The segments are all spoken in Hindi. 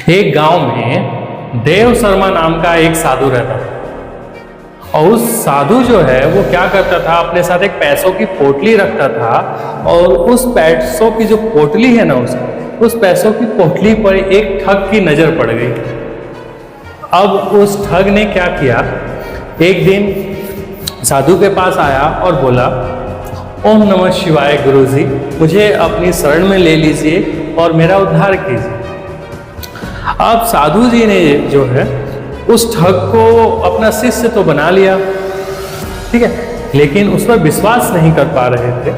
एक गांव में देव शर्मा नाम का एक साधु रहता था और उस साधु जो है वो क्या करता था, अपने साथ एक पैसों की पोटली रखता था और उस पैसों की जो पोटली है ना, उस पैसों की पोटली पर एक ठग की नजर पड़ गई। अब उस ठग ने क्या किया, एक दिन साधु के पास आया और बोला, ओम नमः शिवाय गुरुजी, मुझे अपनी शरण में ले लीजिए और मेरा उद्धार कीजिए। अब साधु जी ने जो है उस ठग को अपना शिष्य तो बना लिया, ठीक है, लेकिन उस पर विश्वास नहीं कर पा रहे थे।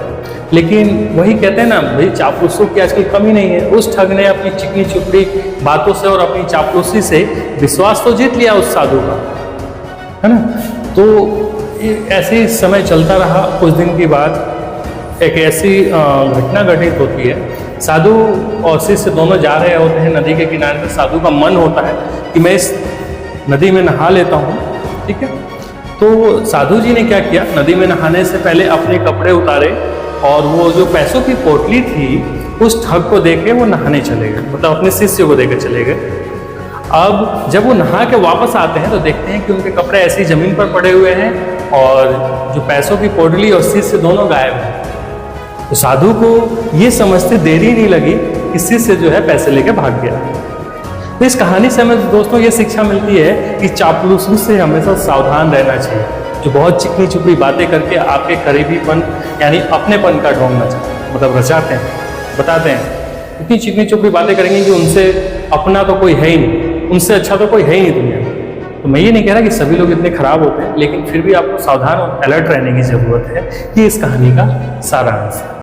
लेकिन वही कहते हैं ना भाई, चापलूसों की आजकल कमी नहीं है। उस ठग ने अपनी चिकनी चुपड़ी बातों से और अपनी चापलूसी से विश्वास तो जीत लिया उस साधु का, है ना। तो ऐसे ही समय चलता रहा। कुछ दिन के बाद एक ऐसी घटना घटित होती है, साधु और शिष्य दोनों जा रहे होते हैं नदी के किनारे पे। साधु का मन होता है कि मैं इस नदी में नहा लेता हूँ, ठीक है। तो साधु जी ने क्या किया, नदी में नहाने से पहले अपने कपड़े उतारे और वो जो पैसों की पोटली थी उस ठग को देके वो नहाने चले गए, मतलब अपने शिष्य को देकर चले गए। अब जब वो नहा के वापस आते हैं तो देखते हैं कि उनके कपड़े ऐसी जमीन पर पड़े हुए हैं और जो पैसों की पोटली और शिष्य दोनों गायब हैं। तो साधु को ये समझते देरी नहीं लगी कि शिष्य जो है पैसे लेके भाग गया। तो इस कहानी से हमें दोस्तों ये शिक्षा मिलती है कि चापलूसी से हमेशा सावधान रहना चाहिए, जो बहुत चिकनी चुपड़ी बातें करके आपके करीबीपन यानी अपनेपन का ढोंग मतलब रचाते हैं, बताते हैं। इतनी चिकनी चुपड़ी बातें करेंगे कि उनसे अपना तो कोई है ही नहीं, उनसे अच्छा तो कोई है ही नहीं दुनिया में। तो मैं ये नहीं कह रहा कि सभी लोग इतने खराब होते हैं, लेकिन फिर भी आपको सावधान और अलर्ट रहने की ज़रूरत है। ये इस कहानी का सारांश है।